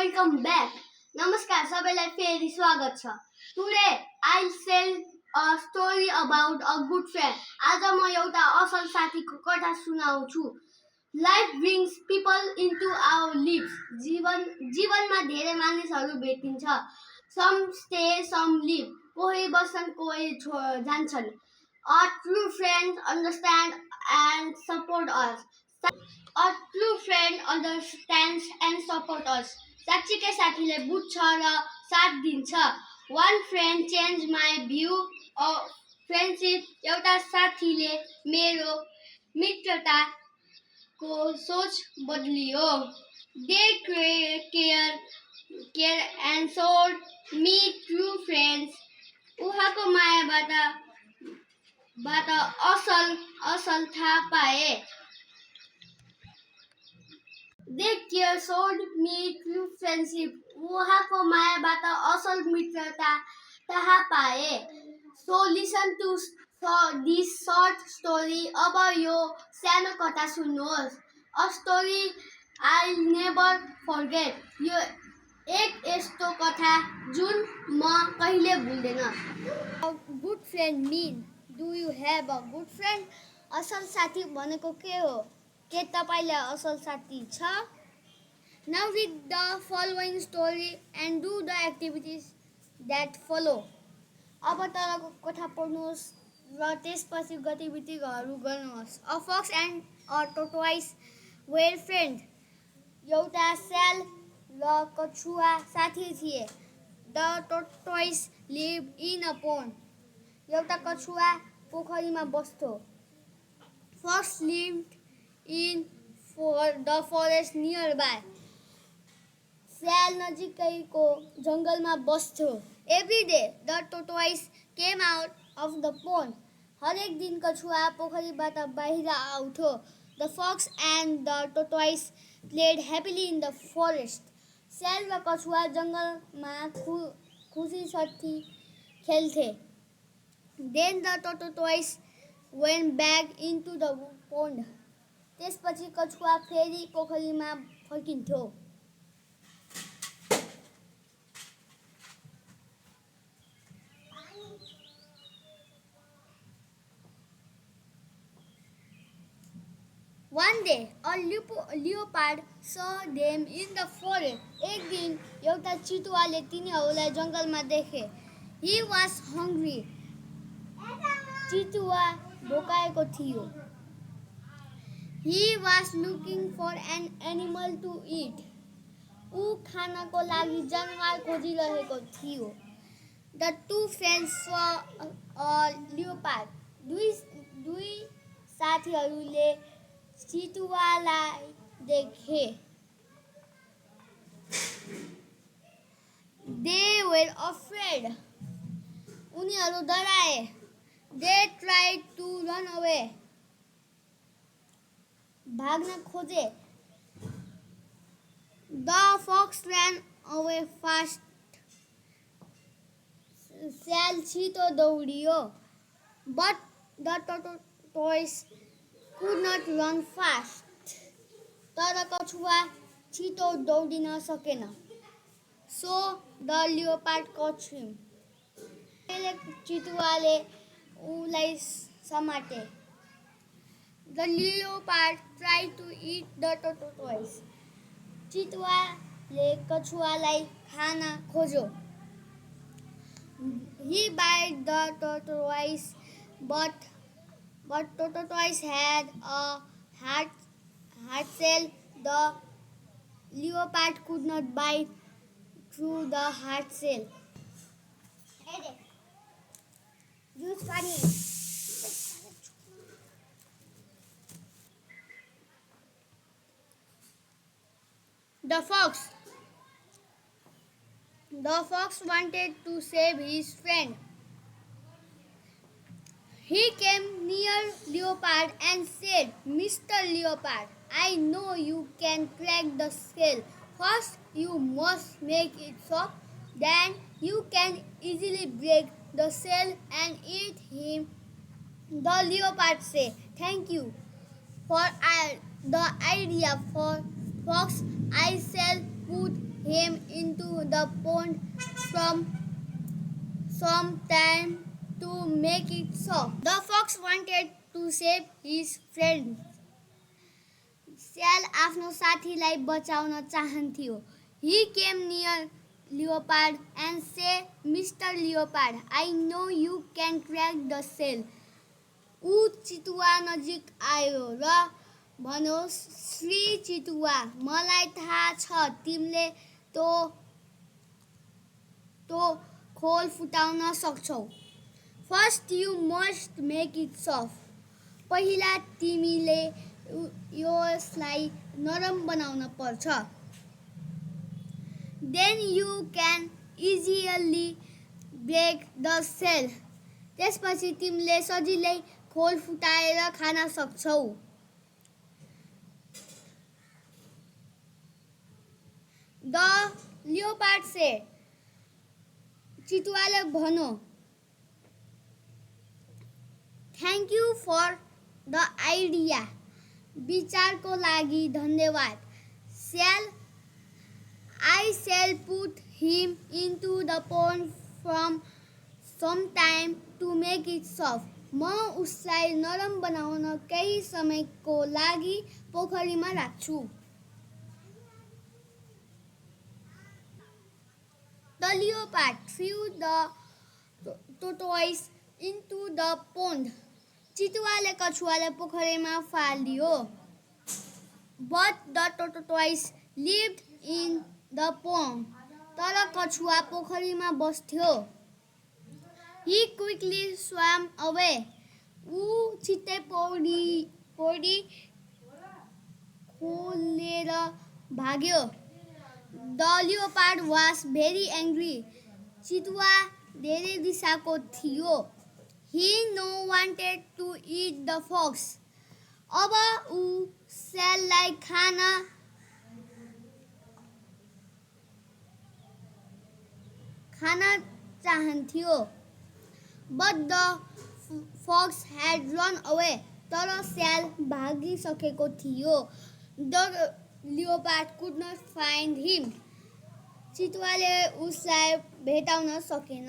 welcome back. नमस्कार सबैलाई फेरि स्वागत छ. Today I'll tell a story about a good friend. आज म एउटा असल साथीको कथा सुनाउँछु. Life brings people into our lives. जीवनमा धेरै मानिसहरू भेटिन्छ. Some stay, some leave. कोही बस्छन्, कोही जान्छन्. A true friend understands and support us. A true friend understands and support us. साच्चीकै साथीले बुझ्छ र साथ दिन्छ. One friend changed my view of friendship. एउटा साथीले मेरो मित्रताको सोच बदलियो. They care and showed me true friends. उहाँको मायाबाट असल थाहा पाए. They showed me true friendship. उहाँको मायाबाट असल मित्रता थाहा पाए. So listen to this short story. अब यो सानो कथा सुन्नुहोस्. A story I'll never forget. यो एक यस्तो कथा जुन म कहिले भुल्दैन. Good friend mean. Do you have a good friend? असल साथी भनेको के हो? के तपाईलाई असल साथी छ? Now read the following story and do the activities that follow. अब तलको कथा पढ्नुहोस् र त्यसपछि गतिविधिहरू गर्नुहोस्. A fox and a tortoise were friends. एउटा स्याल र कछुवा साथी थिए. The tortoise lived in a pond. एउटा कछुवा पोखरीमा बस्थ्यो. Fox lived in the forest nearby. स्याल नजिकैको जङ्गलमा बस्थ्यो. Every day the tortoise came out of the pond. हरेक दिन कछुवा पोखरीबाट बाहिर आउँथ्यो. The fox and the tortoise played happily in the forest. स्याल र कछुवा जङ्गलमा खुसीसाथी खेल्थे. Then the tortoise went back into the pond. त्यसपछि कछुवा फेरि पोखरीमा फर्किन्थ्यो. One day, a leopard saw them in the forest. एक दिन एउटा चितुवाले तिनीहरूलाई जङ्गलमा देखे. He was hungry. चितुवा भोकाएको थियो. He was looking for an animal to eat. ऊ खानको लागि जनावर खोजिरहेको थियो. The two friends saw a leopard. दुई साथीहरूले चितुवालाई देखे. They were afraid. उनीहरू डराए. They tried to run away. भाग्न खोजे. The fox ran away fast. स्याल छिटो दौडियो. But the tortoise could not run fast. तर कछुवा छिटो दौडिन सकेन. So the leopard caught him. चितुवाले उलाई समाते. The leopard tried to eat the tortoise. चितुवाले कछुवालाई खान खोज्यो. He bit the tortoise, but the tortoise had a hard shell. The leopard could not bite through the hard shell. The fox wanted to save his friend. He came near leopard and said, Mr. Leopard, I know you can crack the shell. First, you must make it soft. Then you can easily break the shell and eat him. The leopard said, Thank you for the idea, for fox. I shall put him into the pond from some time to make it soft. The fox wanted to save his friend. स्याल आफ्नो साथीलाई बचाउन चाहन्थ्यो. He came near leopard and said, Mr. Leopard, I know you can crack the shell. ऊ चितुवा नजिक आयो र भन्यो, श्री चितुवा, मलाई थाहा छ तिमीले तो खोल फुटाउन सक्छौ. First you must make it soft. पहिला तिमीले यसलाई नरम बनाउन पर्छ. Then you can easily break the shell. त्यसपछि तिमीले सजिलै खोल फुटाएर खान सक्छौ. The leopard said. चितुवाले भन्यो, Thank you for the idea. विचारको लागि धन्यवाद. स्याल, I shall put him into the pond from some time to make it soft. म उसलाई नरम बनाउन केही समयको लागि पोखरीमा राख्छु. The leopard threw the tortoise into the pond. चितुवाले कछुवालाई पोखरीमा फाल्यो. But the tortoise lived in the pond. तर कछुवा पोखरीमा बस्थ्यो. He quickly swam away. ऊ छिट्टै पौडी खोलेर भाग्यो. The leopard was very angry. चितुवा धेरै रिसाएको थियो. He no wanted to eat the fox. अब ऊ स्याललाई खान चाहन्थ्यो. But the fox had run away. तर स्याल भागिसकेको थियो. The leopard could not find him. चितुवाले उसलाई भेटाउन सकेन.